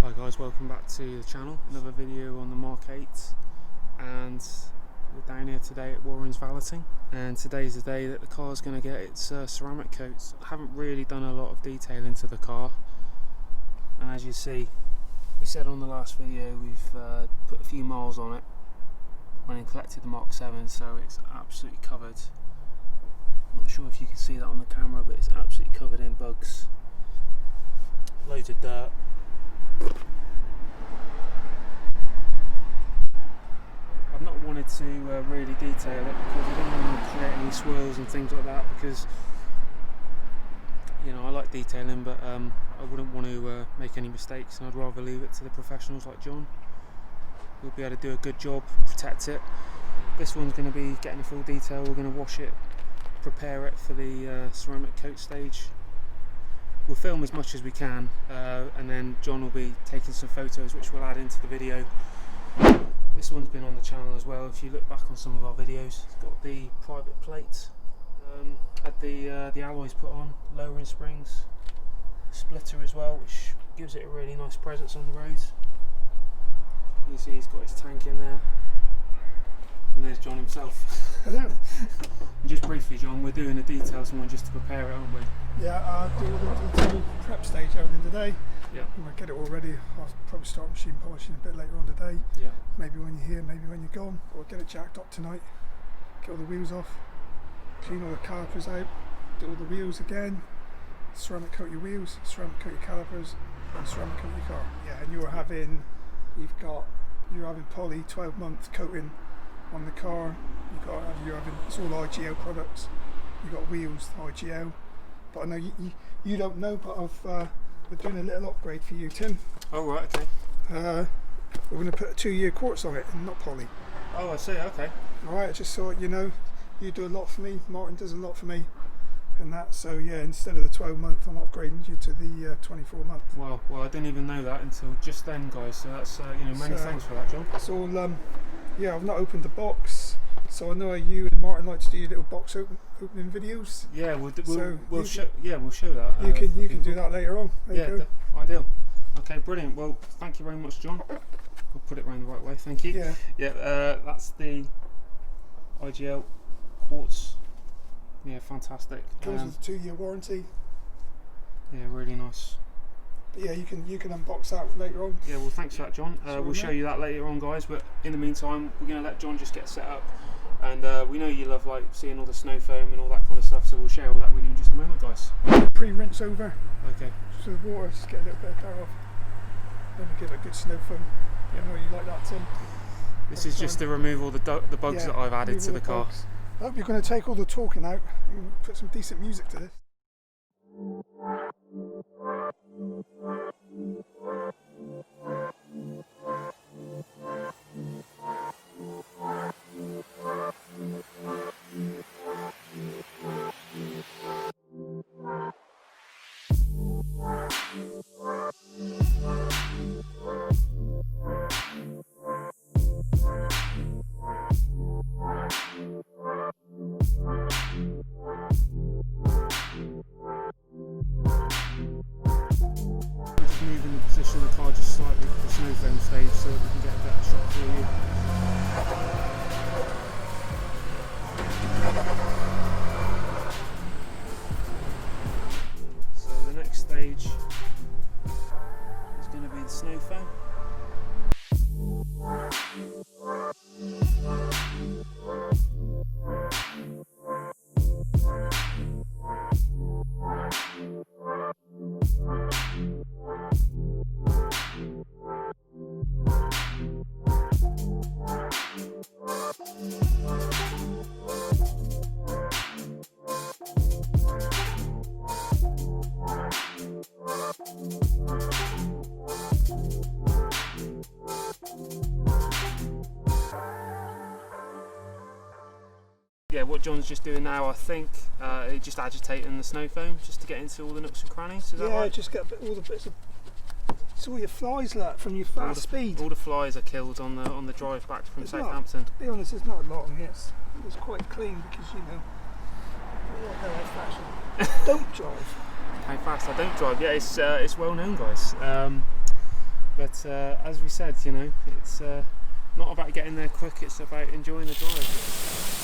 Hi guys, welcome back to the channel. Another video on the MK8, and we're down here today at Warren's Valeting, and today's the day that the car's going to get its ceramic coats. I haven't really done a lot of detail into the car, and as you see, we said on the last video, we've put a few miles on it when we collected the Mark 7, so it's absolutely covered. I'm not sure if you can see that on the camera, but it's absolutely covered in bugs, loads of dirt. I've not wanted to really detail it because I don't want to create any swirls and things like that, because you know, I like detailing, but I wouldn't want to make any mistakes, and I'd rather leave it to the professionals like John. We'll be able to do a good job, protect it. This one's going to be getting a full detail. We're going to wash it, prepare it for the ceramic coat stage. We'll film as much as we can, and then John will be taking some photos which we'll add into the video. This one's been on the channel as well. If you look back on some of our videos, it's got the private plate, had the alloys put on, lowering springs, splitter as well, which gives it a really nice presence on the roads. You see he's got his tank in there, and there's John himself. Hello. And just briefly, John, we're doing a details one just to prepare it, aren't we? Yeah, I'll do all the detail prep stage everything today. Yeah. I'm going to get it all ready. I'll probably start machine polishing a bit later on today. Yeah. Maybe when you're here, maybe when you're gone. Or get it jacked up tonight. Get all the wheels off. Clean all the calipers out. Do all the wheels again. Ceramic coat your wheels. Ceramic coat your calipers. And ceramic coat your car. Yeah, and you're having poly 12-month coating on the car. You're having it's all IGL products. You've got wheels, IGL. But I know you don't know, but we're doing a little upgrade for you, Tim. Oh right, okay. We're going to put a 2-year quartz on it and not poly. Oh, I see, okay. Alright, just so you know, you do a lot for me, Martin does a lot for me, and that, so yeah, instead of the 12-month, I'm upgrading you to the 24-month. Well, I didn't even know that until just then, guys, so that's, you know, many thanks for that, John. It's all, yeah, I've not opened the box, so I know how you and Martin like to do your little box opening videos. Yeah, we'll show that. You can do that later on. There you go. Ideal. Okay, brilliant. Well, thank you very much, John. I'll put it around the right way. Thank you. Yeah. Yeah. That's the IGL quartz. Yeah, fantastic. Comes with a 2-year warranty. Yeah, really nice. But yeah, you can unbox that later on. Yeah, well, thanks for that, John. We'll show you that later on, guys. But in the meantime, we're going to let John just get set up. And we know you love like seeing all the snow foam and all that kind of stuff, so we'll share all that with you in just a moment, guys. Pre-rinse over. Okay. So the water, just get a little bit of clear off. Then we give it a good snow foam. You know you like that, Tim. This is just to remove all the bugs that I've added to the car. I hope you're going to take all the talking out and put some decent music to this. Position the car just slightly for the snow foam stage so that we can get a better shot for you. So the next stage is going to be the snow foam. Yeah, what John's just doing now, I think, he's just agitating the snow foam just to get into all the nooks and crannies. Is that right? Just get all the bits of. It's all your flies from your fast speed. All the flies are killed on the drive back from Southampton. To be honest, there's not a lot on it. It's quite clean because you know. Don't drive. How fast I don't drive? Yeah, it's well known, guys. But as we said, you know, it's not about getting there quick, it's about enjoying the drive.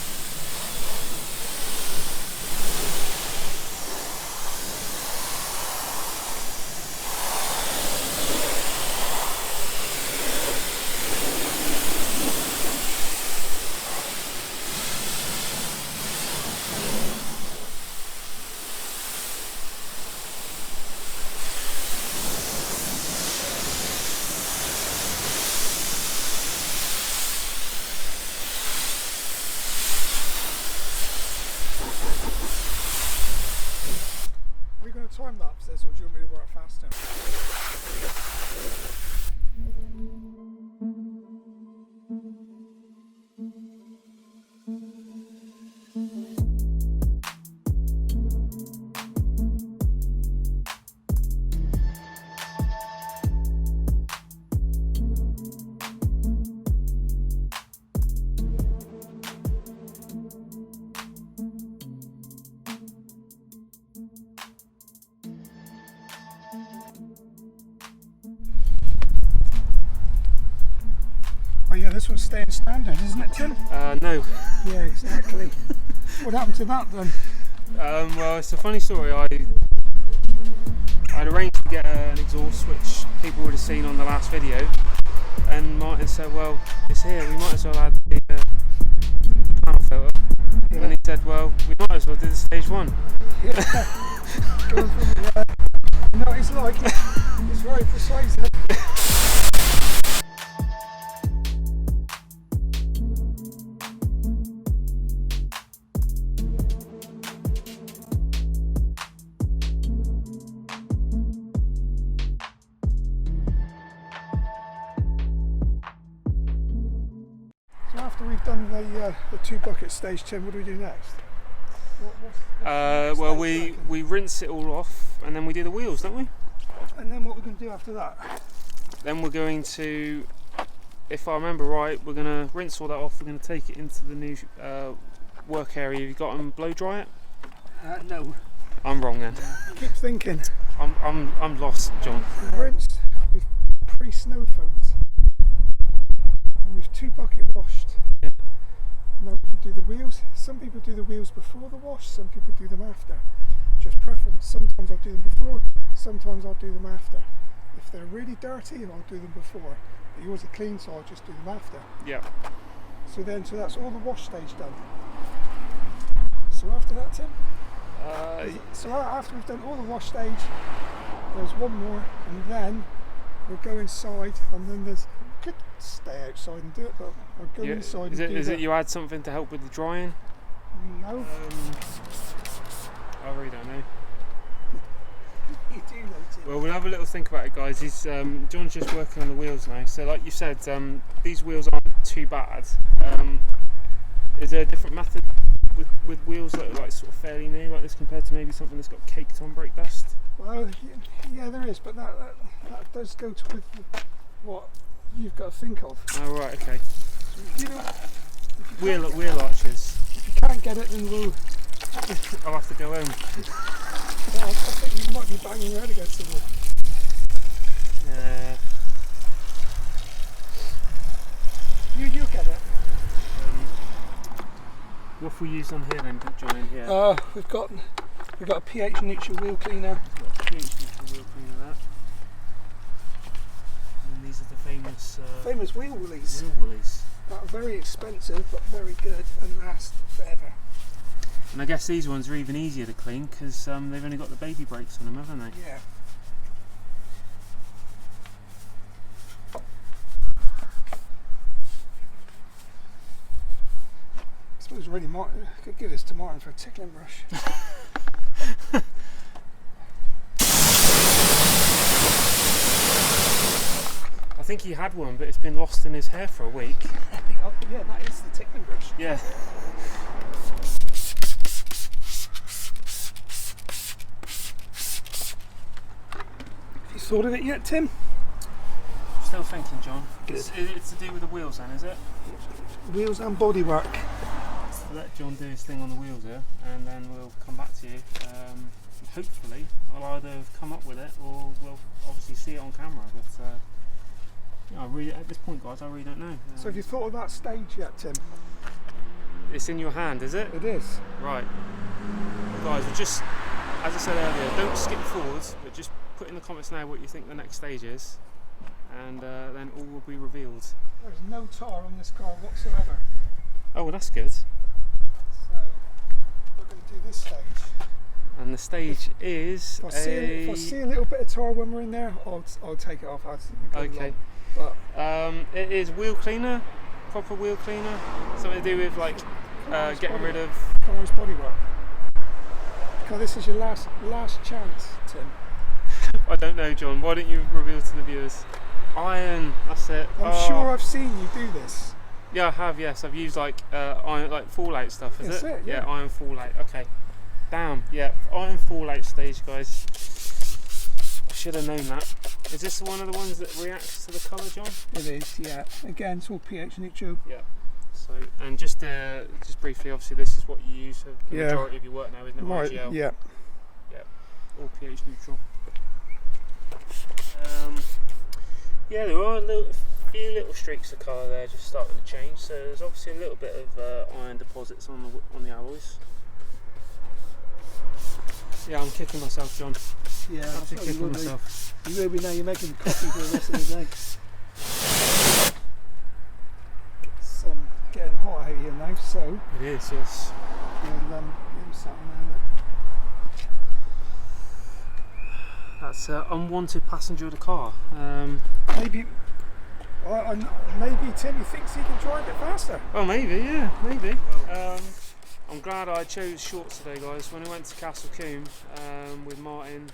Are we going to time lapse this, or do you want me to work faster? Oh yeah, this one's staying standard, isn't it, Tim? No. Yeah, exactly. What happened to that then? Well, it's a funny story. I'd arranged to get an exhaust, which people would have seen on the last video, and Martin said, well, it's here, we might as well add the panel filter. Yeah. And he said, well, we might as well do the stage 1. Yeah. Going from the, you know, it's like, it's very precise. So after we've done the 2 bucket stage, Tim, what do we do next? Well, we rinse it all off, and then we do the wheels, don't we? And then what we're going to do after that? Then we're going to, if I remember right, we're going to rinse all that off. We're going to take it into the new work area. Have you got and blow dry it? No. I'm wrong then. Keep thinking. I'm lost, John. We've rinsed, we've pre-snow foamed, and we've 2 bucket washed. Yeah. Now we can do the wheels. Some people do the wheels before the wash, some people do them after. Just preference. Sometimes I'll do them before, sometimes I'll do them after. If they're really dirty, I'll do them before. But yours are clean, so I'll just do them after. Yeah. So that's all the wash stage done. So after that, Tim? So after we've done all the wash stage, there's one more, and then we'll go inside, and then we could stay outside and do it, but I'll go inside and do Is that. it you add something to help with the drying? No. I really don't know. You do know, Tim. Well, we'll have a little think about it, guys. John's just working on the wheels now. So like you said, these wheels aren't too bad. Is there a different method with wheels that are like sort of fairly new like this compared to maybe something that's got caked on brake dust? Well, yeah, there is, but that does go with what you've got to think of. Oh right, okay. You know, Wheel arches. if you can't get it, then we'll. I'll have to go home. Well, I think you might be banging your head against the wall. You'll get it. What have we used on here then, John, in here? We've got a pH neutral wheel cleaner. We've got a pH neutral wheel cleaner that. And these are the famous Wheel woolies. wheel woolies. That are very expensive but very good and last forever. And I guess these ones are even easier to clean because they've only got the baby brakes on them, haven't they? Yeah. I suppose really Martin could give this to Martin for a tickling brush. I think he had one, but it's been lost in his hair for a week. Yeah, that is the tickling brush. Yeah. Have you thought of it yet, Tim? Still thinking, John. Good. It's to do with the wheels then, is it? Wheels and bodywork. So let John do his thing on the wheels here, and then we'll come back to you. Hopefully, I'll either come up with it or we'll obviously see it on camera. But Yeah, I really, at this point, guys, I really don't know. So have you thought of that stage yet, Tim? It's in your hand, is it? It is. Right. Guys, we're just, as I said earlier, don't skip forwards, but just put in the comments now what you think the next stage is, and then all will be revealed. There's no tar on this car whatsoever. Oh, well, that's good. So we're going to do this stage. And the stage is if I see a little bit of tar when we're in there, I'll take it off as we go okay. along. But it is wheel cleaner, proper wheel cleaner. Something to do with like getting rid of. Car's bodywork. Because this is your last chance, Tim. I don't know, John. Why don't you reveal to the viewers? Iron. That's it. I'm sure I've seen you do this. Yeah, I have. Yes, I've used like iron, like fallout stuff. Is That's it? Yeah, iron fallout. Okay. Damn. Yeah, iron fallout stage, guys. I should have known that. Is this one of the ones that reacts to the colour, John? It is. Yeah. Again, it's all pH neutral. Yeah. So, and just briefly, obviously, this is what you use for the Yeah. majority of your work now, isn't it? Right. IGL. Yeah. Yeah. All pH neutral. Yeah, there are a few little streaks of colour there, just starting to change. So there's obviously a little bit of iron deposits on the alloys. Yeah, I'm kicking myself, John. Yeah. Absolutely kicking myself. You will be now. You're making coffee for the rest of the day. It's getting hot out here now, so It is, yes. we'll sat around it. That's unwanted passenger of the car. Maybe Tim thinks he can drive it faster. Well, maybe, yeah, maybe. I'm glad I chose shorts today, guys. When I went to Castle Combe with Martin,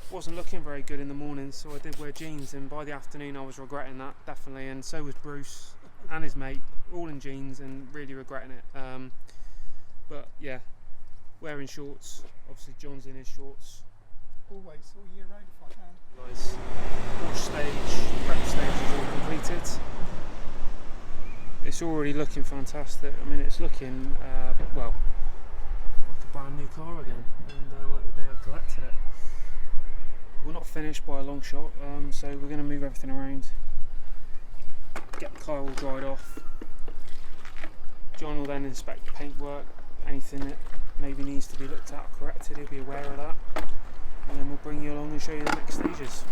wasn't looking very good in the morning, so I did wear jeans, and by the afternoon I was regretting that, definitely, and so was Bruce and his mate, all in jeans and really regretting it. But yeah, wearing shorts, obviously John's in his shorts. Always, all year round if I can. Guys, wash stage, prep stage is all completed. It's already looking fantastic. I mean, it's looking, well, like a brand new car again, and like the day I collected it. We're not finished by a long shot, so we're going to move everything around, get the car all dried off. John will then inspect the paintwork, anything that maybe needs to be looked at, corrected, he'll be aware of that. And then we'll bring you along and show you the next stages.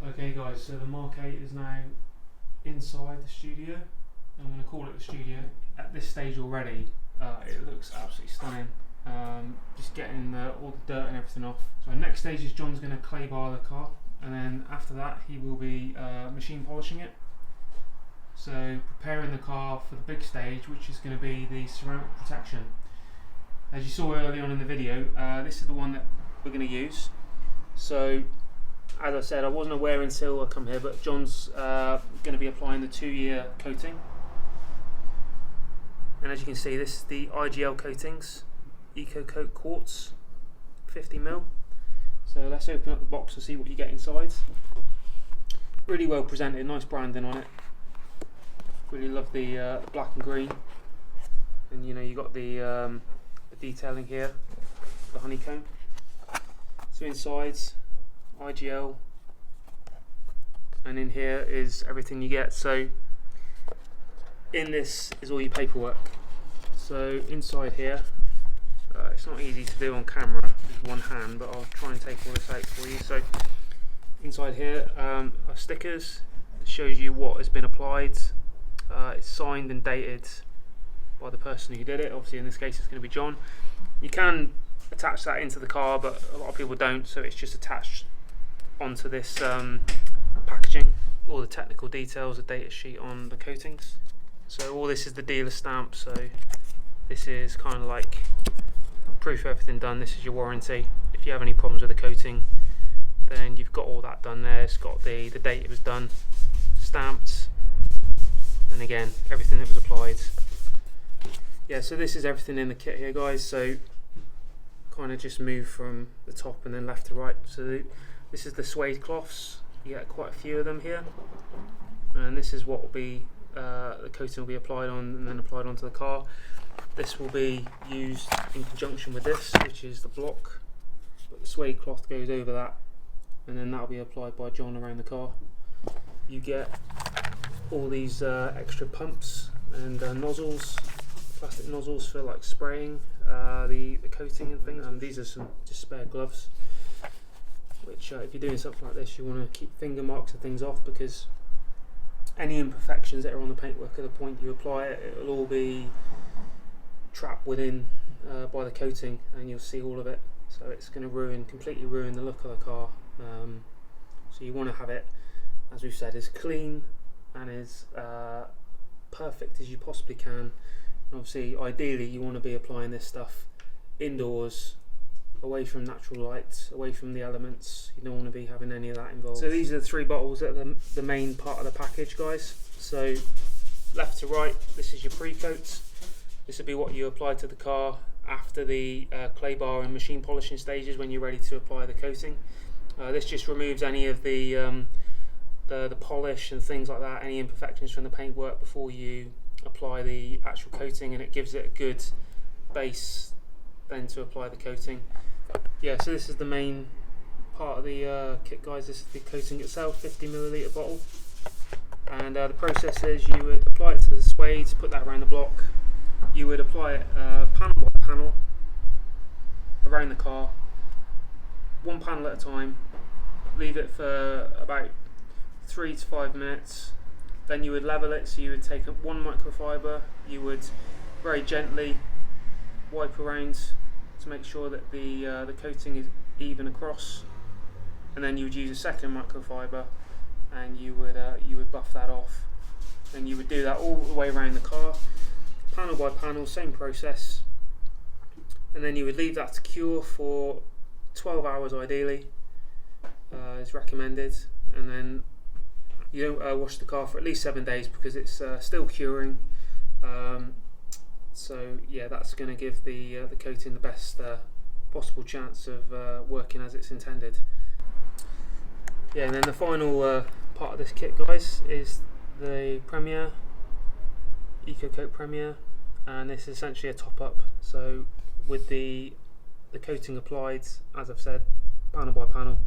Okay guys, so the MK8 is now inside the studio. I'm going to call it the studio. At this stage already, it looks absolutely stunning. Just getting all the dirt and everything off. So next stage is John's going to clay bar the car, and then after that he will be machine polishing it. So preparing the car for the big stage, which is going to be the ceramic protection. As you saw early on in the video, this is the one that we're going to use. So as I said, I wasn't aware until I come here, but John's going to be applying the 2-year coating. And as you can see, this is the IGL coatings, Eco Coat Quartz, 50mm. So let's open up the box and see what you get inside. Really well presented, nice branding on it. Really love the black and green. And you know, you got the detailing here, the honeycomb. So inside, IGL, and in here is everything you get. So in this is all your paperwork. So inside here, it's not easy to do on camera with one hand, but I'll try and take all this out for you. So inside here are stickers that shows you what has been applied. It's signed and dated by the person who did it. Obviously in this case it's going to be John. You can attach that into the car, but a lot of people don't, so it's just attached onto this packaging. All the technical details, a data sheet on the coatings. So all this is the dealer stamp, so this is kind of like proof of everything done. This is your warranty. If you have any problems with the coating, then you've got all that done there. It's got the date it was done, stamped, and again everything that was applied. Yeah, so this is everything in the kit here, guys. So kind of just move from the top and then left to right. So this is the suede cloths. You get quite a few of them here, and this is what will be the coating will be applied on and then applied onto the car. This will be used in conjunction with this, which is the block, but the suede cloth goes over that, and then that will be applied by John around the car. You get all these extra pumps and nozzles, plastic nozzles for like spraying the coating and things. And these are some just spare gloves, which if you're doing something like this, you want to keep finger marks and things off, because any imperfections that are on the paintwork at the point you apply it, it'll all be trapped within by the coating, and you'll see all of it. So it's going to completely ruin the look of the car. So you want to have it, as we've said, as clean and as perfect as you possibly can. And obviously, ideally, you want to be applying this stuff indoors, away from natural light, away from the elements. You don't want to be having any of that involved. So these are the 3 bottles that are the main part of the package, guys. So left to right, this is your pre-coat. This will be what you apply to the car after the clay bar and machine polishing stages, when you're ready to apply the coating. This just removes any of the polish and things like that, any imperfections from the paintwork before you apply the actual coating, and it gives it a good base then to apply the coating. Yeah, so this is the main part of the kit, guys. This is the coating itself, 50ml bottle, and the process is you would apply it to the suede, put that around the block. You would apply it panel by panel around the car, 1 panel at a time, leave it for about 3 to 5 minutes. Then you would level it, so you would take up 1 microfiber, you would very gently wipe around to make sure that the coating is even across, and then you would use a second microfiber and you would buff that off, and you would do that all the way around the car, panel by panel, same process, and then you would leave that to cure for 12 hours ideally, is recommended, and then you don't wash the car for at least 7 days, because it's still curing. So yeah, that's going to give the coating the best possible chance of working as it's intended. Yeah, and then the final part of this kit, guys, is the Premier, EcoCoat Premier, and this is essentially a top-up. So with the coating applied, as I've said, panel by panel,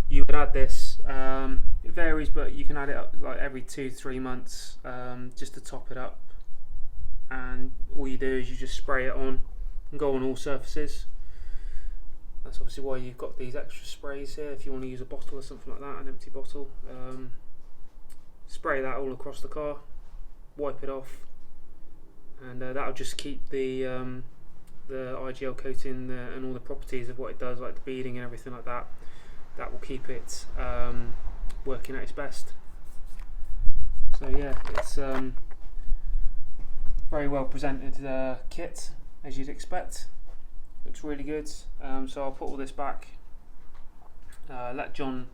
you would add this. It varies, but you can add it up like every 2-3 months, just to top it up. And all you do is you just spray it on and go on all surfaces. That's obviously why you've got these extra sprays here, if you want to use a bottle or something like that, an empty bottle. Spray that all across the car, wipe it off, and that'll just keep the IGL coating and all the properties of what it does, like the beading and everything like that. That will keep it working at its best. So yeah, it's very well presented kit, as you'd expect. Looks really good. So I'll put all this back, let John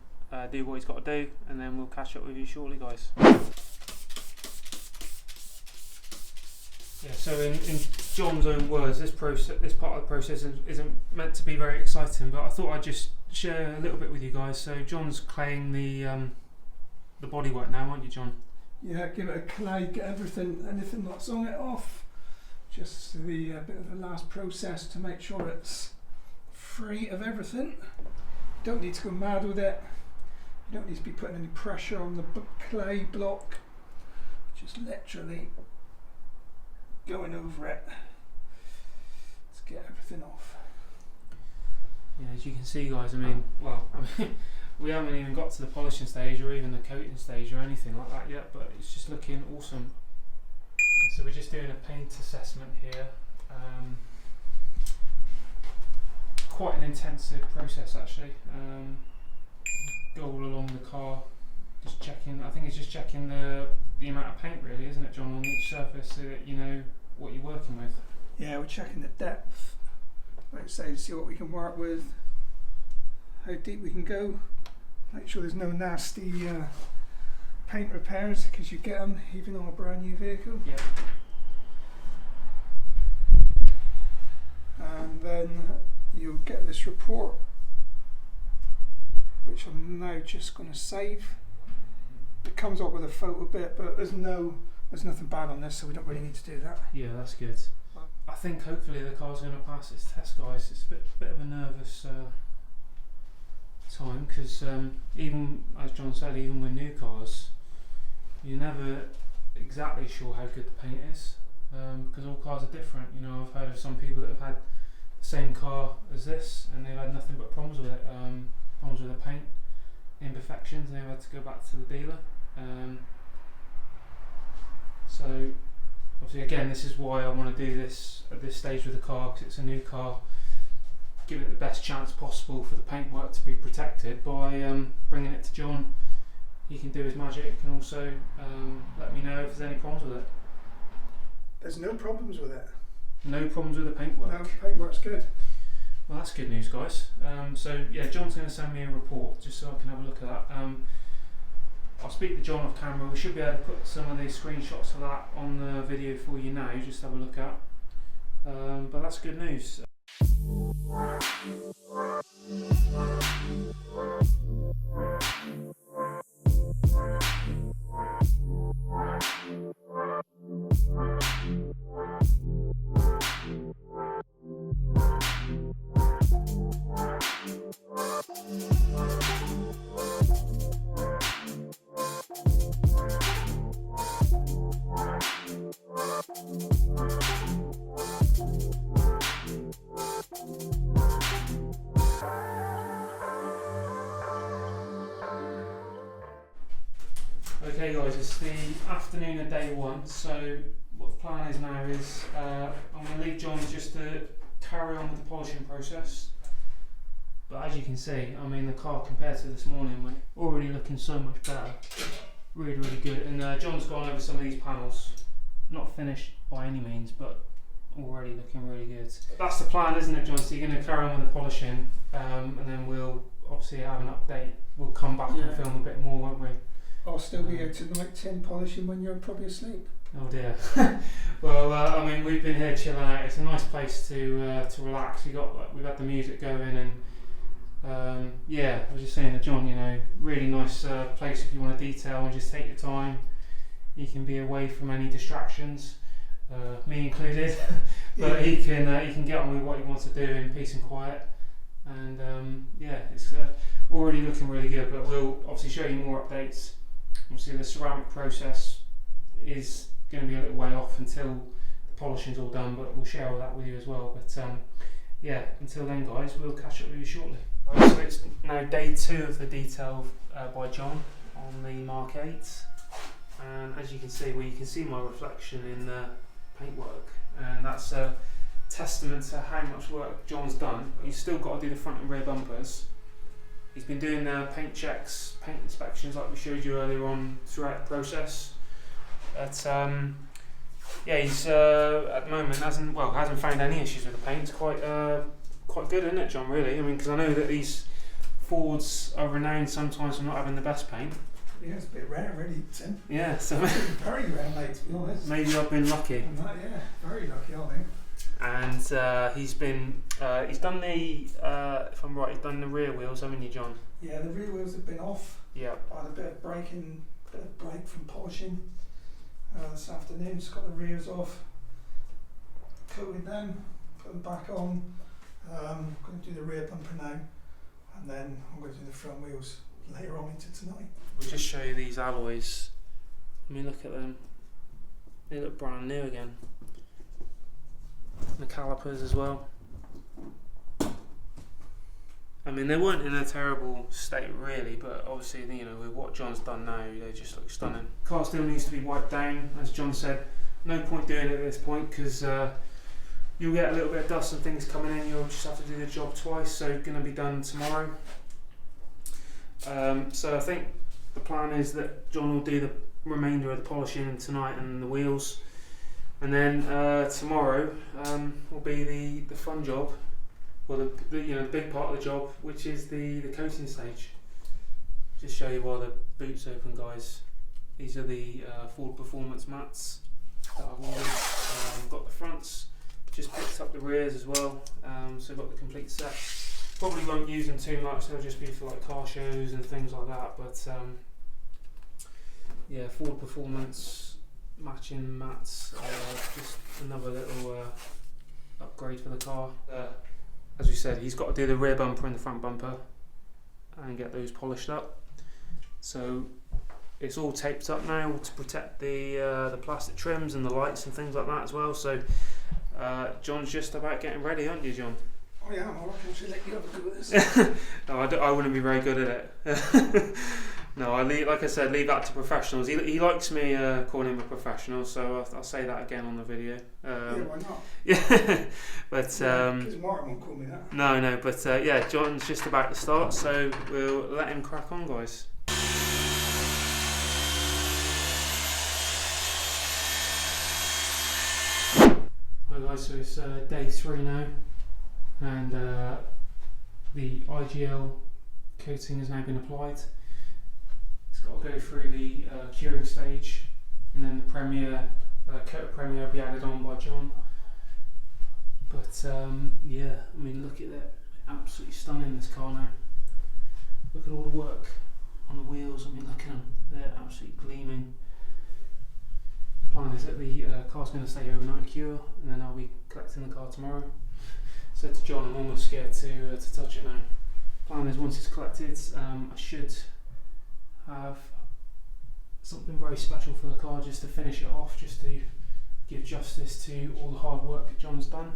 do what he's got to do, and then we'll catch up with you shortly, guys. Yeah, so in John's own words, this part of the process isn't meant to be very exciting, but I thought I'd just share a little bit with you guys. So John's claying the bodywork now, aren't you, John? Yeah, give it a clay, get anything that's on it off. Just the bit of the last process to make sure it's free of everything. Don't need to go mad with it. You don't need to be putting any pressure on the clay block. Just literally going over it. Let's get everything off. Yeah, as you can see, guys, I mean, we haven't even got to the polishing stage or even the coating stage or anything like that yet, but it's just looking awesome. So we're just doing a paint assessment here. Quite an intensive process, actually. Go all along the car, just checking. I think it's just checking the amount of paint, really, isn't it, John, on each surface, so that you know what you're working with. Yeah, we're checking the depth, like I say, to see what we can work with, how deep we can go. Make sure there's no nasty paint repairs, because you get them even on a brand new vehicle. Yeah. And then you'll get this report, which I'm now just going to save. It comes up with a photo bit, but there's nothing bad on this, so we don't really need to do that. Yeah, that's good. I think hopefully the car's going to pass its test, guys. It's a bit of a nervous time, because even, as John said, even with new cars, you're never exactly sure how good the paint is, because all cars are different. You know, I've heard of some people that have had the same car as this and they've had nothing but problems with it, problems with the paint, imperfections, and they've had to go back to the dealer. So obviously, again, this is why I want to do this at this stage with the car, because it's a new car. Give it the best chance possible for the paintwork to be protected by bringing it to John. He can do his magic and also let me know if there's any problems with it. There's no problems with it. No problems with the paintwork? No, paintwork's good. Well, that's good news, guys. So yeah, John's going to send me a report just so I can have a look at that. I'll speak to John off camera. We should be able to put some of the screenshots of that on the video for you now, just to have a look at. But that's good news. Okay guys, it's the afternoon of day one, so what the plan is now is I'm going to leave John just to carry on with the polishing process. But as you can see, I mean, the car compared to this morning went already looking so much better. Really, really good. And John's gone over some of these panels, not finished by any means, but already looking really good. That's the plan, isn't it, John? So you're going to carry on with the polishing, and then we'll obviously have an update. We'll come back and film a bit more, won't we? I'll still be here tonight, tin polishing when you're probably asleep. Oh dear. Well, I mean, we've been here chilling out. It's a nice place to relax. We've had the music going, and yeah, I was just saying to John, you know, really nice place if you want to detail and just take your time. You can be away from any distractions, me included. But he can get on with what he wants to do in peace and quiet. And yeah, it's already looking really good. But we'll obviously show you more updates. Obviously, the ceramic process is going to be a little way off until the polishing's all done, but we'll share all that with you as well. But yeah, until then, guys, we'll catch up with you shortly. So it's now day 2 of the detail by John on the Mark 8, and as you can see, well, you can see my reflection in the paintwork, and that's a testament to how much work John's done. He's still got to do the front and rear bumpers. He's been doing paint checks, paint inspections like we showed you earlier on throughout the process. But yeah, he's at the moment hasn't found any issues with the paint. It's quite good, isn't it, John? Really, I mean, because I know that these Fords are renowned sometimes for not having the best paint. Yeah, it's a bit rare, really, Tim. Yeah, so very rare, mate, to be honest. Maybe I've been lucky. Yeah, very lucky, I think. And he's done the, if I'm right, he's done the rear wheels, haven't you, John? Yeah, the rear wheels have been off. Yeah. I had a bit of break from polishing this afternoon. Just got the rears off, coated them, put them back on. I'm going to do the rear bumper now, and then I'm going to do the front wheels later on into tonight. We'll just show you these alloys. I mean, look at them. They look brand new again. The calipers as well. I mean, they weren't in a terrible state really, but obviously, you know, with what John's done now, they just look stunning. Car still needs to be wiped down, as John said. No point doing it at this point because you'll get a little bit of dust and things coming in. You'll just have to do the job twice, so going to be done tomorrow. So I think the plan is that John will do the remainder of the polishing tonight and the wheels. And then tomorrow will be the fun job, well, the big part of the job, which is the coating stage. Just show you while the boot's open, guys. These are the Ford Performance mats that I've ordered. Got the fronts, just picked up the rears as well, so got the complete set. Probably won't use them too much, they'll just be for like car shows and things like that, but yeah, Ford Performance matching mats, just another little upgrade for the car. As we said, he's got to do the rear bumper and the front bumper and get those polished up. So it's all taped up now to protect the plastic trims and the lights and things like that as well. So John's just about getting ready, aren't you, John? Oh yeah, I reckon I should let you have a go at this. No, I wouldn't be very good at it. No, like I said, leave that to professionals. He likes me calling him a professional, so I'll say that again on the video. Yeah, why not? Yeah, but because Martin won't call me that. No, but yeah, John's just about to start, so we'll let him crack on, guys. Hi guys, so it's day 3 now, and the IGL coating has now been applied. It's got to go through the curing stage, and then the coat of Premier will be added on by John. But yeah, I mean, look at that, absolutely stunning, this car now. Look at all the work on the wheels. I mean, look at them, they're absolutely gleaming. The plan is that the car's going to stay overnight and cure, and then I'll be collecting the car tomorrow. Said to John, I'm almost scared to touch it now. Plan is once it's collected, I should have something very special for the car just to finish it off, just to give justice to all the hard work that John's done,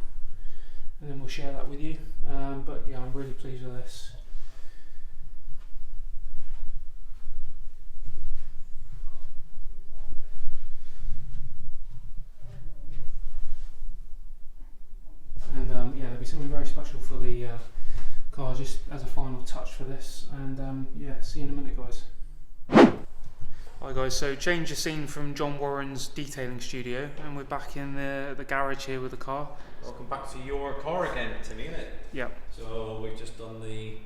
and then we'll share that with you. But yeah, I'm really pleased with this. And yeah, there'll be something very special for the car just as a final touch for this, and yeah, see you in a minute, guys. Hi guys, so change the scene from John Warren's detailing studio, and we're back in the garage here with the car. Welcome back to your car again, Timmy, isn't it? Yeah. So we've just done the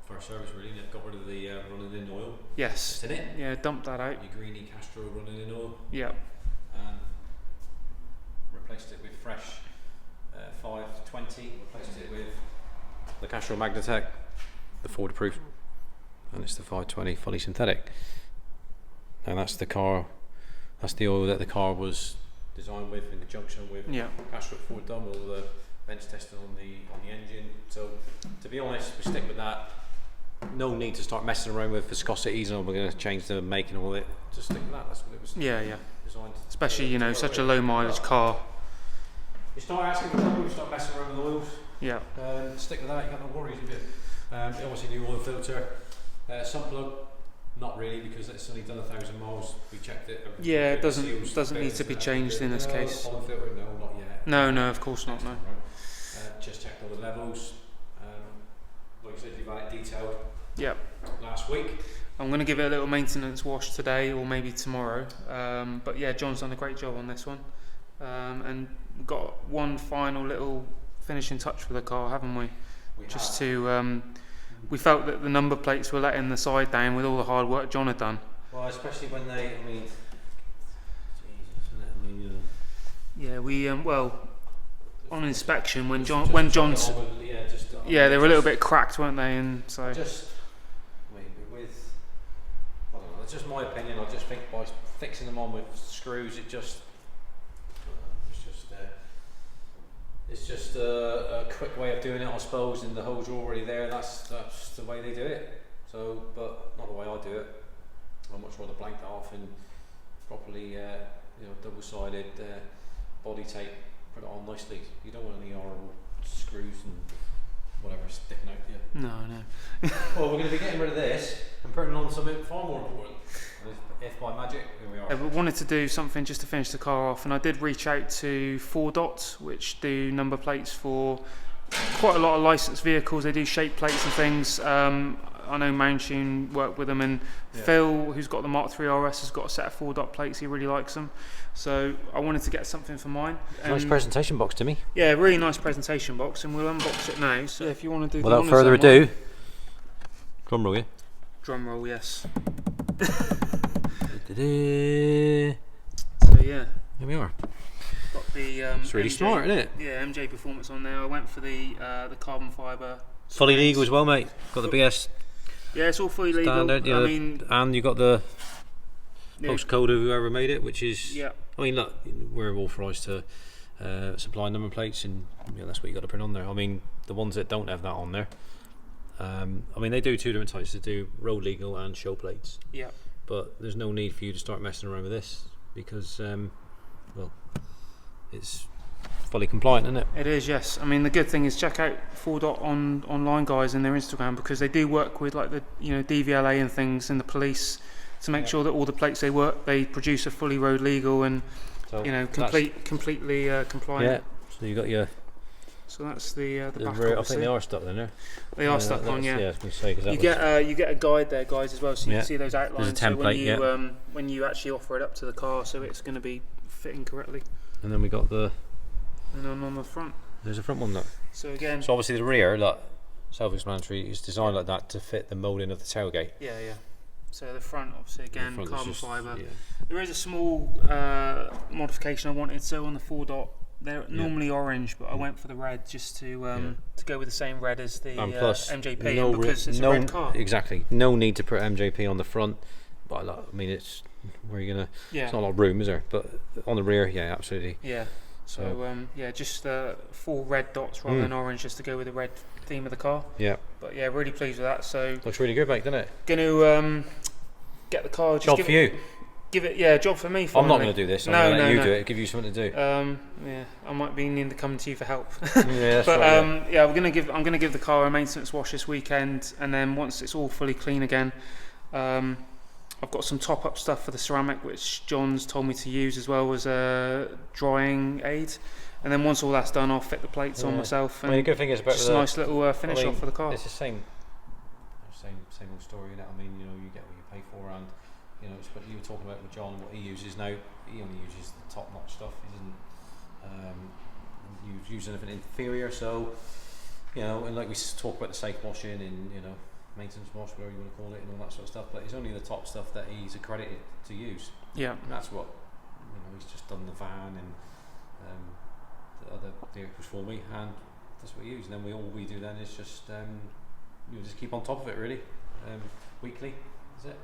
first service really, and got rid of the running in oil. Yes. That's in it. Yeah, dump that out. Your greeny Castro running in oil. Yeah. And replaced it with fresh 520. Replaced it with the Castro Magnatec, the Ford proof, and it's the 520 fully synthetic. And that's the car. That's the oil that the car was designed with in conjunction with Castro Ford done all the bench testing on the engine. So to be honest, we stick with that. No need to start messing around with viscosities, and we're going to change the make and all that. Just stick with that. That's what it was. Yeah. Designed. Especially, you know, such a low mileage car. You start asking for trouble, you start messing around with oils. Yeah. Stick with that. You got no worries with it. Obviously, new oil filter, sun plug. Not really, because it's only done 1,000 miles. We checked it. Yeah, it doesn't need to be changed in this case. Pollen filter, no, not yet. No, of course not. No. Just checked all the levels. Like you said, you've had it detailed. Yep. Last week. I'm going to give it a little maintenance wash today, or maybe tomorrow. But yeah, John's done a great job on this one, and we've got one final little finishing touch for the car, haven't we? Just to. We felt that the number plates were letting the side down with all the hard work John had done. Well, especially when they, I mean, Jesus, isn't it? I mean, you know. Yeah, we well, on inspection when John's they were a little bit cracked, weren't they? And so I don't know. That's just my opinion. I just think by fixing them on with screws, it's just a quick way of doing it, I suppose, and the holes are already there. That's the way they do it. So, but not the way I do it. I'd much rather blank that off and properly, double-sided body tape, put it on nicely. You don't want any horrible screws and whatever sticking out here. No. Well, we're going to be getting rid of this and putting on something far more important. If by magic, here we are. We wanted to do something just to finish the car off, and I did reach out to 4 Dots, which do number plates for quite a lot of licensed vehicles. They do shape plates and things. I know Mountune work with them, and Phil, who's got the Mark III RS, has got a set of 4 Dot plates. He really likes them, so I wanted to get something for mine. Nice presentation box, Timmy. Yeah, really nice presentation box, and we'll unbox it now. So if you want to do, without further ado, drum roll, yeah. Drum roll, yes. So yeah, There we are. got the It's really MJ, smart, isn't it? Yeah, MJ Performance on there. I went for the carbon fibre. Fully legal as well, mate. Got the BS Yeah, it's all fully legal. standard. I mean, and you got the yeah, postcode of whoever made it, which is. yeah, I mean, look, we're authorised to supply number plates, and that's what you got to print on there. I mean, the ones that don't have that on there, I mean, they do two different types. They do road legal and show plates. yeah. But there's no need for you to start messing around with this because, well, it's fully compliant, isn't it? It is, yes. I mean, the good thing is check out 4DOT online, guys, and their Instagram, because they do work with like the DVLA and things and the police to make sure that all the plates they produce are fully road legal and So completely compliant. yeah. So you got your. So that's the back. I think Obviously. they are stuck in there. They are stuck on, yeah. Yeah, I was going to say, 'cause that You get a guide there, guys, as well, so you can see those outlines. There's a template, so when you actually offer it up to the car, so it's going to be fitting correctly. and then we got the. And then on the front. There's a front one, look. So again. So obviously the rear, look, self-explanatory, is designed like that to fit the moulding of the tailgate. Yeah. So the front, obviously, again, The front is carbon just- fibre. yeah. There is a small modification I wanted. So on the 4DOT, they're normally orange, but I went for the red just to go with the same red as the And plus, MJP, no and because it's a red car. Exactly. No need to put MJP on the front. But I mean, it's where you're gonna. Yeah. It's not a lot of room, is there? But on the rear, yeah, absolutely. Yeah. So just 4 red dots rather than orange, just to go with the red theme of the car. Yeah. But yeah, really pleased with that. So Looks really good, mate, doesn't it? going to get the car. Just Job give for it, you. Give it, job for me. I'm not finally. going to do this. I'm No, going to let no, you no. do it. Give you something to do. Yeah, I might be needing to come to you for help. Yeah, that's But right. yeah, I'm gonna give the car a maintenance wash this weekend, and then once it's all fully clean again, I've got some top up stuff for the ceramic, which John's told me to use as well as a drying aid. And then once all that's done, I'll fit the plates on myself. And I mean, the good thing is about just a nice little finish off for the car. It's the same old story, innit? I mean, you get what you pay for, and it's what you were talking about with John, what he uses now. He only uses the top-notch stuff. He doesn't use anything inferior. So, and like we talk about the safe washing and maintenance wash, whatever you want to call it, and all that sort of stuff. But it's only the top stuff that he's accredited to use. Yeah. And that's what he's just done the van and the other vehicles for me, and that's what we use. And then all we do then is just just keep on top of it, really, weekly. Is it?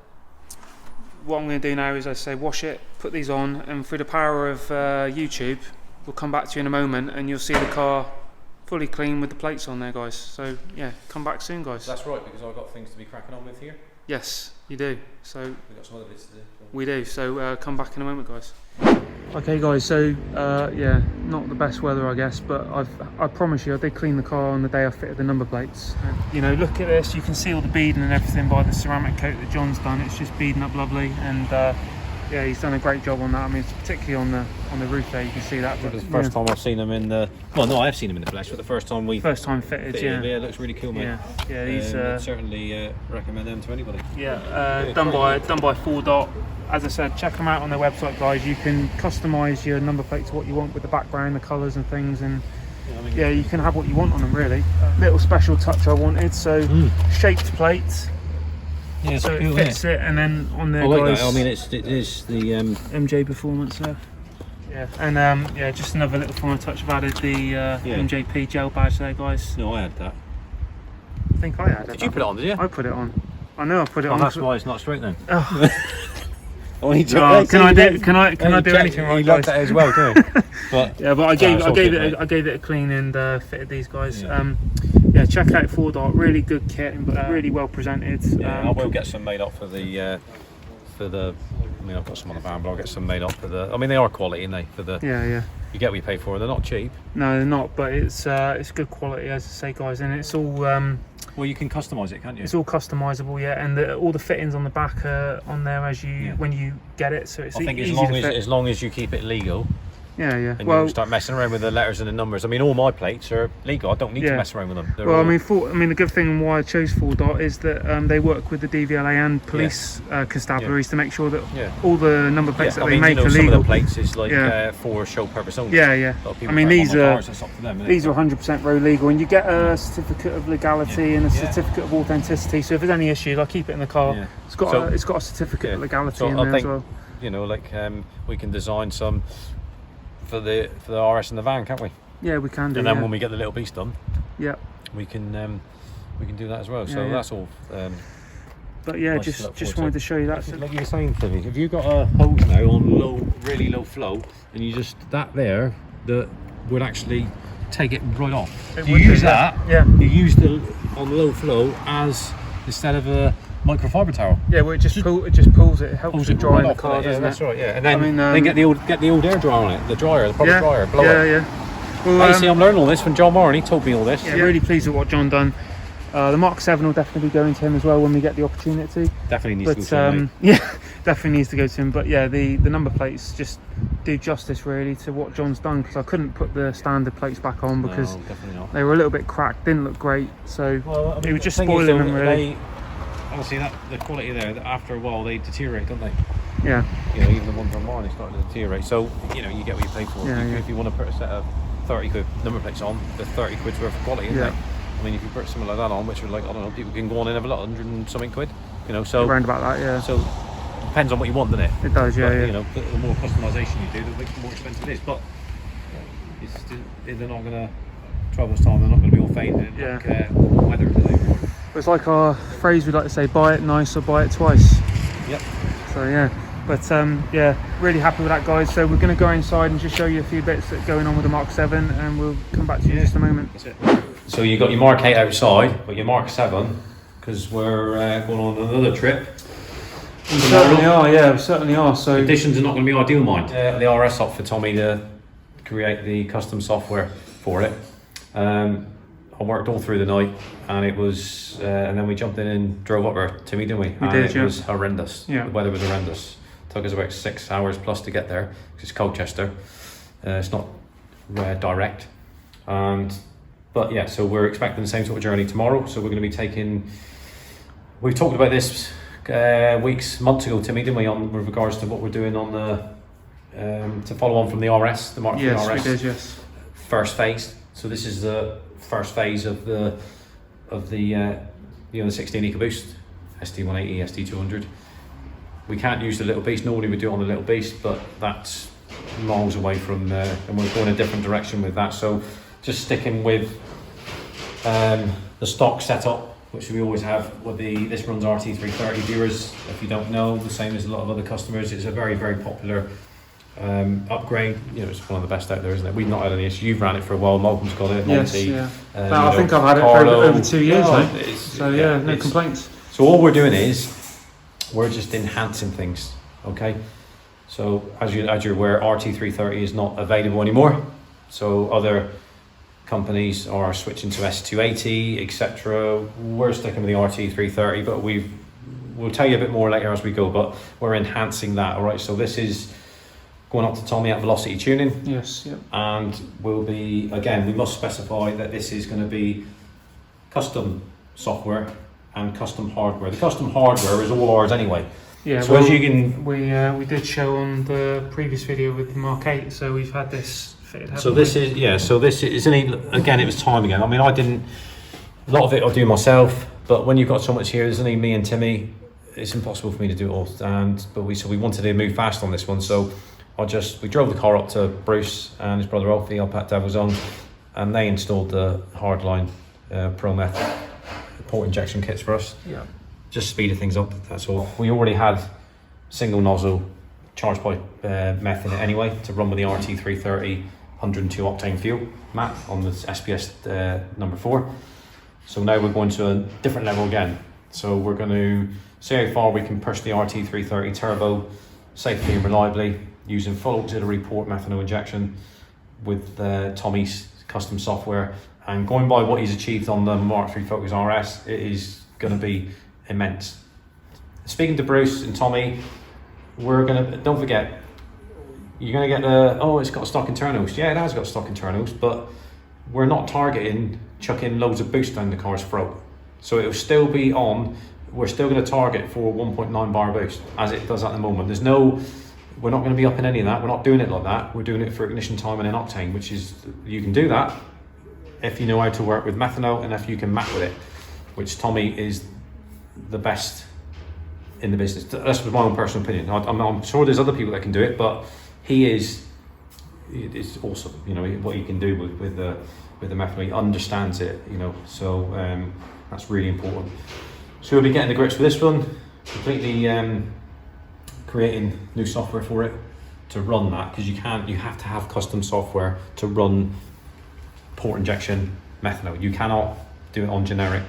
What I'm going to do now is, I say, wash it, put these on, and through the power of YouTube, we'll come back to you in a moment, and you'll see the car fully clean with the plates on there, guys. So yeah, come back soon, guys. That's right, because I've got things to be cracking on with here. Yes, you do. So We've got some other bits to do. we do. So come back in a moment, guys. Okay, guys. So yeah, not the best weather, I guess, but I promise you, I did clean the car on the day I fitted the number plates. Look at this. You can see all the beading and everything by the ceramic coat that John's done. It's just beading up lovely, and yeah, he's done a great job on that. I mean, particularly on the roof there, you can see that. It was the first time I've seen them in the. Well, no, I have seen them in the flesh, but the first time we. First time fitted, fitted, yeah. it looks really cool, mate. Yeah, he's I'd certainly recommend them to anybody. done by 4DOT. As I said, check them out on their website, guys. You can customise your number plate to what you want with the background, the colours and things, and yeah, you can have what you want on them, really. Little special touch I wanted, so shaped plate. Yeah, So it fits it, and then on there, I like guys. that. I mean, it is the. MJ Performance there. Yeah, and yeah, just another little final touch. I've added the MJP gel badge there, guys. No, I had that. I think I added. Did you put it on? Did you? I put it on. I know I put it Oh, on. that's why it's not straight then. Oh. Can Can I do anything right, You guys? like that as well, don't you? But Yeah, but I it's all gave good, it a clean and fitted these guys. Yeah. Yeah, check out 4DOT. Really good kit, but really well presented. yeah, I will get some made up for the. I mean, I've got some on the van, but I'll get some made up for the. I mean, they are quality, aren't they? For the. Yeah. You get what you pay for. They're not cheap. No, they're not, but it's good quality, as I say, guys, and it's all Well, you can customise it, can't you? it's all customisable, yeah, and all the fittings on the back are on there as you when you get it, so it's I think easy as to fit. long as you keep it legal, Yeah, yeah. And Well, you start messing around with the letters and the numbers. I mean, all my plates are legal. I don't need to mess around with them. They're well, all... I mean, the good thing why I chose 4-dot is that they work with the DVLA and police constabularies to make sure that all the number plates that they make are some legal. of the plates is like for show purpose only. Yeah, yeah. I mean, these are 100% road legal, and you get a certificate of legality and a certificate of authenticity. So if there's any issues, I keep it in the car. Yeah. It's got a certificate of legality in there as well. You know, like we can design some for the RS in the van, can't we? Yeah, we can do. And then when we get the little beast done, we can do that as well. So that's all. But yeah, nice just wanted to show you that. Like you were saying to me, have you got a hose now on really low flow, and you just that would actually take it right off? You use that. Yeah. You use the on low flow as instead of a microfiber towel. Yeah, well, it just pulls it. It helps it dry in the car, doesn't it? That's right. Yeah, and then get the old air dryer on it, the proper dryer, blow it. Yeah. Well, I'm learning all this from John Moore, and he told me all this. Yeah, really pleased with what John done. The Mark 7 will definitely be going to him as well when we get the opportunity. Definitely needs to go to him. Definitely needs to go to him. But yeah, the number plates just do justice really to what John's done, because I couldn't put the standard plates back on because they were a little bit cracked, didn't look great. So it was just spoiling them really. Obviously, the quality there, after a while, they deteriorate, don't they? Yeah. You know, even the ones on mine, they start to deteriorate. So, you know, you get what you pay for. If you want to put a set of 30 quid number plates on, the 30 quid's worth of quality, isn't it? I mean, if you put something like that on, which are like, I don't know, people can go on and have a lot, 100 and something quid, you know, so... Around about that, yeah. So, it depends on what you want, doesn't it? It does, yeah. You know, the more customisation you do, the more expensive it is. But they're not going to... 12 months' time, they're not going to be all faded like weather, do they? It's like our phrase we like to say, buy it nice or buy it twice. Yep. So yeah, but really happy with that, guys. So we're going to go inside and just show you a few bits that are going on with the Mark 7, and we'll come back to you in just a moment. That's it. So you got your Mark 8 outside, but your Mark 7, because we're going on another trip. We certainly are. So conditions are not going to be ideal, mind. The RS up for Tommy to create the custom software for it. I worked all through the night, and it was, and then we jumped in and drove up there to me, didn't we? It was horrendous. Yeah. The weather was horrendous. Took us about 6 hours plus to get there, because it's Colchester. It's not direct. But yeah, so we're expecting the same sort of journey tomorrow. So we're going to be taking. We've talked about this months ago, Timmy, didn't we? With regards to what we're doing on the to follow on from the RS, the Mark 3 RS. Yes, we did. Yes. First phase. So this is the first phase of the 16 EcoBoost, ST180, ST200. We can't use the little beast. Nobody would do it on the little beast, but that's miles away from and we're going a different direction with that. So just sticking with the stock setup, which we always have. This runs RT330 viewers. If you don't know, the same as a lot of other customers. It's a very, very popular upgrade. You know, it's one of the best out there, isn't it? We've not had any issues. You've ran it for a while. Malcolm's got it. Yes, Monty, yeah. I think I've had it for over 2 years now. So yeah, no complaints. So all we're doing is we're just enhancing things. Okay. So as you're aware, RT330 is not available anymore. So other companies are switching to S280, etc. We're sticking with the RT330, but we'll tell you a bit more later as we go. But we're enhancing that. All right. So this is going up to Tommy at velocity tuning. Yes, yep. And we'll be, again, we must specify that this is going to be custom software and custom hardware. The custom hardware is all ours anyway. Yeah, so as you can... We did show on the previous video with the Mark 8, so we've had this fitted. So this is again, it was time again. I mean, a lot of it I'll do myself, but when you've got so much here, there's only me and Timmy, it's impossible for me to do it all. But we wanted to move fast on this one, so we drove the car up to Bruce and his brother Alfie up at Devil's Own, and they installed the Hardline ProMeth port injection kits for us. Yeah. Just speeded things up, that's all. We already had single nozzle charge pipe meth in it anyway to run with the RT330 102 octane fuel mat on the SPS number 4. So now we're going to a different level again. So we're going to see how far we can push the RT330 turbo safely and reliably using full auxiliary port methanol injection with Tommy's custom software, and going by what he's achieved on the Mark 3 Focus RS, it is going to be immense. Speaking to Bruce and Tommy, don't forget, you're going to get the, oh, it's got stock internals. Yeah, it has got stock internals, but we're not targeting chucking loads of boost down the car's throat. So it'll still be on, we're still going to target for 1.9 bar boost as it does at the moment. There's no, we're not going to be up in any of that. We're not doing it like that. We're doing it for ignition time and an octane, which is, you can do that if you know how to work with methanol and if you can map with it, which Tommy is the best in the business. That's my own personal opinion. I'm sure there's other people that can do it, but he is, it's awesome. You know what he can do with the methanol. He understands it. You know, so that's really important. So we'll be getting the grips for this one, completely creating new software for it to run that, because you have to have custom software to run port injection methanol. You cannot do it on generic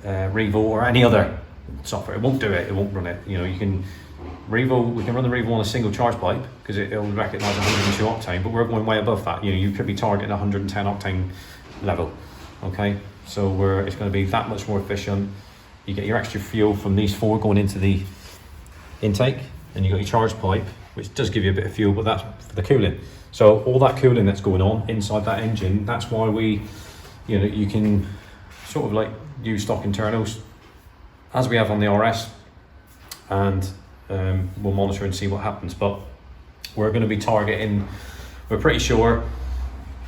Revo or any other software. It won't do it. It won't run it. You know, you can Revo. We can run the Revo on a single charge pipe because it'll recognise 102 octane. But we're going way above that. You know, you could be targeting 110 octane level. Okay, so it's going to be that much more efficient. You get your extra fuel from these four going into the intake, and you got your charge pipe, which does give you a bit of fuel, but that's for the cooling. So all that cooling that's going on inside that engine, that's why we, you know, you can sort of like use stock internals as we have on the RS, and we'll monitor and see what happens. But we're going to be targeting, we're pretty sure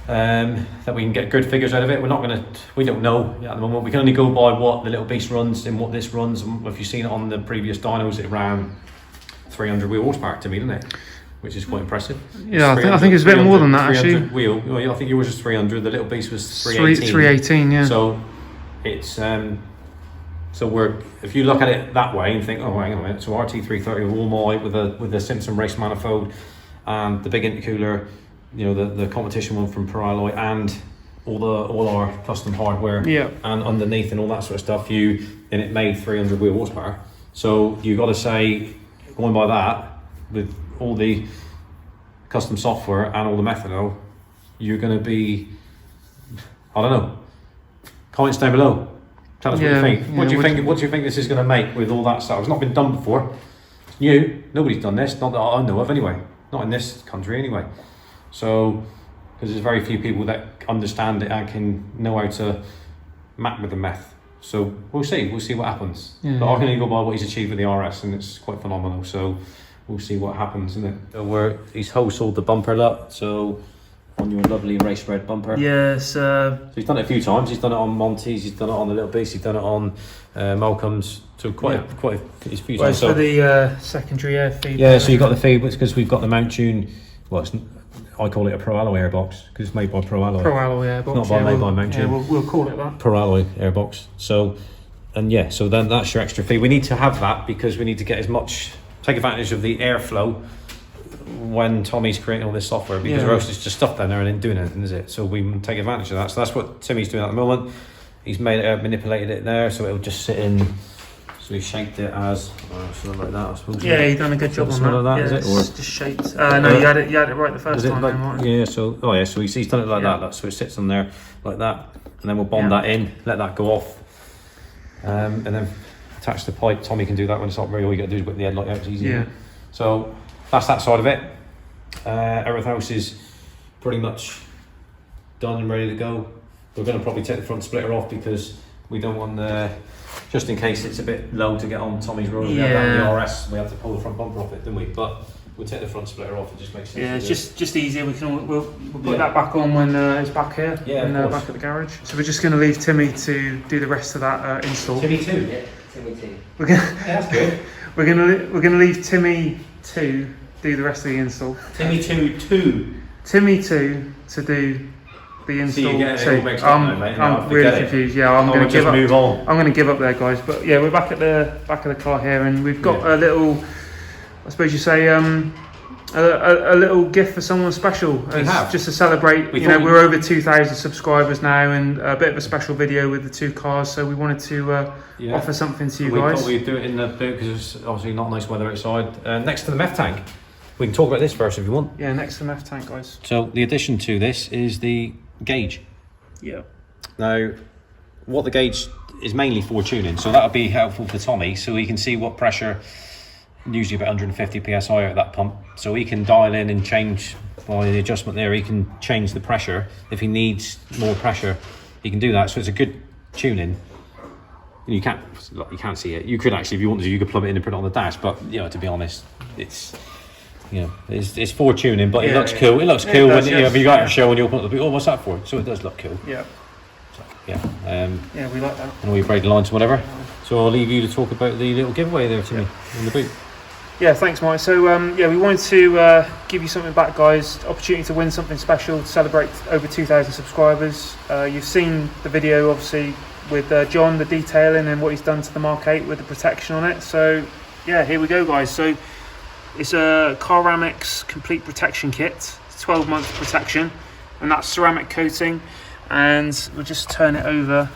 that we can get good figures out of it. We don't know at the moment. We can only go by what the little beast runs and what this runs. And if you've seen it on the previous dynos, it ran 300 wheel horsepower to me, didn't it? Which is quite impressive. Yeah, I think it's a bit more than that actually. Wheel. Well, I think yours was 300. The little beast was 318. 318, yeah. So it's if you look at it that way and think, oh, hang on a minute. So RT330 Walmart with the Simpson race manifold and the big intercooler, you know, the competition one from Peralloy, and all our custom hardware, yeah, and underneath and all that sort of stuff, and it made 300 wheel horsepower. So you got to say, going by that, with all the custom software and all the methanol, you're going to be, I don't know. Comments down below. Tell us what you think. What do you think this is going to make with all that stuff? It's not been done before. It's new. Nobody's done this. Not that I know of, anyway. Not in this country, anyway. So, because there's very few people that understand it and can know how to map with the meth. So we'll see what happens. Yeah, but I can only go by what he's achieved with the RS, and it's quite phenomenal. So we'll see what happens, isn't it? So he's wholesaled the bumper lot. So on your lovely race red bumper. Yes. So he's done it a few times. He's done it on Monty's. He's done it on the Little Beast. He's done it on Malcolm's. So quite a few times. So for the secondary air feed. Yeah. So you got the feed because we've got the mount tune. Well, I call it a Pro Alloy airbox because it's made by Pro Alloy. Pro Alloy airbox. It's not made by Mount Tune. Yeah, we'll call it that. Pro Alloy airbox. So then that's your extra feed. We need to have that because we need to get take advantage of the airflow when Tommy's creating all this software, because Roast just stuff down there and ain't doing anything, is it? So we take advantage of that. So that's what Timmy's doing at the moment. He's manipulated it there, so it'll just sit in. So he shaped it as something like that, I suppose. Yeah, he's done a good job on that. Like that, yeah, is it? Or just shaped. No, you had it right the first time. Like, right? Yeah. So so he's done it like that. So it sits on there like that, and then we'll bond that in, let that go off, and then attach the pipe. Tommy can do that when it's not ready. All you got to do is whip the headlight out. It's easy. Yeah. So that's that side of it. Everything else is pretty much done and ready to go. We're going to probably take the front splitter off because we don't want just in case it's a bit low to get on Tommy's road. We had that in the RS. We had to pull the front bumper off it, didn't we? But we'll take the front splitter off. It just makes sense. Yeah, it's just easier. We'll put that back on when it's back here. Yeah, and back at the garage. So we're just going to leave Timmy to do the rest of that install. Timmy too. Yeah, Timmy too. That's good. We're gonna leave Timmy to do the rest of the install. Timmy 2 Timmy 2 to do the install. So you're getting it all mixed up now, mate. I'm really confused. Yeah, I'm going to give up. Move on. I'm going to give up there, guys. But yeah, we're back at the back of the car here, and we've got a little, I suppose you say, a little gift for someone special. Just to celebrate. We're over 2,000 subscribers now, and a bit of a special video with the two cars. So we wanted to offer something to you guys. We thought we'd do it in the boot because it's obviously not nice weather outside. Next to the meth tank. We can talk about this first if you want. Yeah, next to the meth tank, guys. So the addition to this is the gauge. Yeah. Now, what the gauge is mainly for tuning, so that'll be helpful for Tommy, so he can see what pressure usually about 150 psi out of that pump, so he can dial in and change by the adjustment there. He can change the pressure if he needs more pressure. He can do that, so it's a good tuning. You can't see it. You could actually, if you wanted to, you could plug it in and put it on the dash. But you know, to be honest, it's it's for tuning, but it looks cool. It looks cool when if you go out and show and you open up the boot. Oh, what's that for? So it does look cool. Yeah. So, yeah, we like that. And all your braid lines and whatever. So I'll leave you to talk about the little giveaway there to me on the boot. Yeah, thanks, Mike. So we wanted to give you something back, guys. Opportunity to win something special to celebrate over 2,000 subscribers. You've seen the video, obviously, with John, the detailing and what he's done to the Mark 8 with the protection on it. So yeah, here we go, guys. So it's a Caramics complete protection kit. It's 12-month protection, and that's ceramic coating. And we'll just turn it over.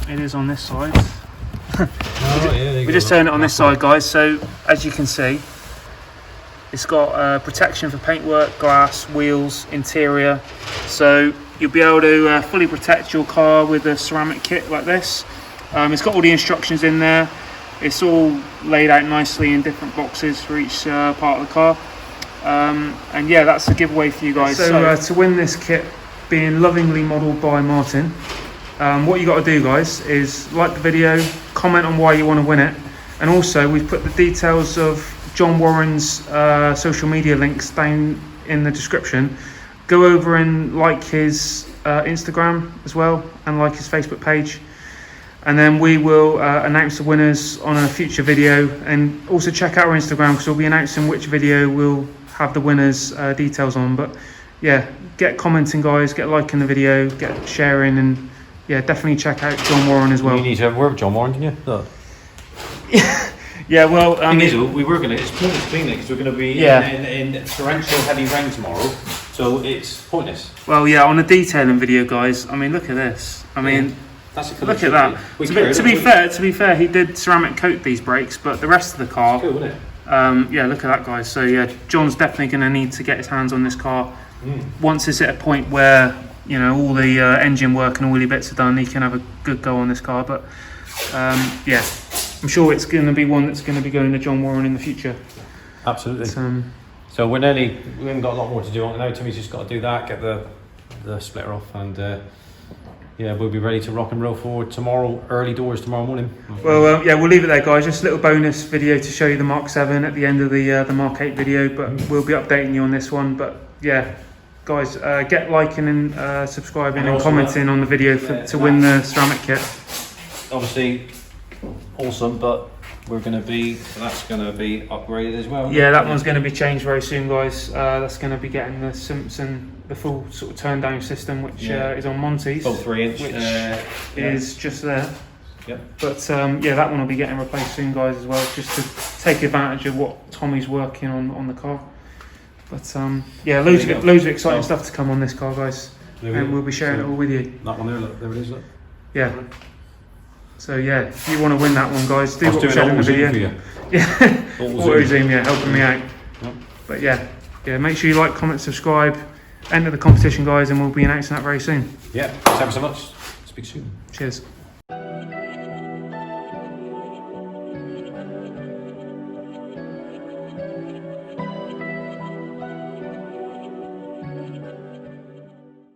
It is on this side. We just turn it on this side, guys. So as you can see, it's got protection for paintwork, glass, wheels, interior. So you'll be able to fully protect your car with a ceramic kit like this. It's got all the instructions in there. It's all laid out nicely in different boxes for each part of the car. And yeah, that's a giveaway for you guys. So to win this kit, being lovingly modelled by Martin, what you got to do, guys, is like the video, comment on why you want to win it, and also we've put the details of John Warren's social media links down in the description. Go over and like his Instagram as well, and like his Facebook page, and then we will announce the winners on a future video. And also check out our Instagram, because we'll be announcing which video we'll have the winners details on. But yeah, get commenting, guys, get liking the video, get sharing, and yeah, definitely check out John Warren as well. You need to have a word with John Warren, didn't you? No. Yeah, well, we were going to, it's pointless cleaning it, because we're going to be in torrential heavy rain tomorrow, so it's pointless. Well, yeah, on the detailing video, guys, I mean, look at this. I mean, look at that. To be fair, he did ceramic coat these brakes, but the rest of the car, cool, isn't it? yeah, look at that, guys. So yeah, John's definitely going to need to get his hands on this car. Once it's at a point where, you know, all the engine work and all the bits are done, he can have a good go on this car. But yeah, I'm sure it's going to be one that's going to be going to John Warren in the future. Absolutely. So we haven't got a lot more to do on it now. Timmy's just got to do that, get the splitter off, and yeah, we'll be ready to rock and roll for tomorrow, early doors tomorrow morning. Well, yeah, we'll leave it there, guys. Just a little bonus video to show you the Mark 7 at the end of the Mark 8 video, but we'll be updating you on this one. But yeah, guys, get liking and subscribing and commenting on the video to win the ceramic kit. Obviously awesome, but that's going to be upgraded as well. Yeah, that one's going to be changed very soon, guys. That's going to be getting the Simpson, the full sort of turn down system, which is on Monty's, full 3-inch, which is just there. Yep. But yeah, that one will be getting replaced soon, guys, as well, just to take advantage of what Tommy's working on the car. But yeah, loads of exciting stuff to come on this car, guys, and we'll be sharing it all with you. That one there, look, there it is, look. Yeah. So yeah, if you want to win that one, guys, do what we said in the video. Yeah, auto zoom, yeah, helping me out. Yep. But yeah, make sure you like, comment, subscribe, enter the competition, guys, and we'll be announcing that very soon. Yeah, thanks ever so much. Speak soon. Cheers.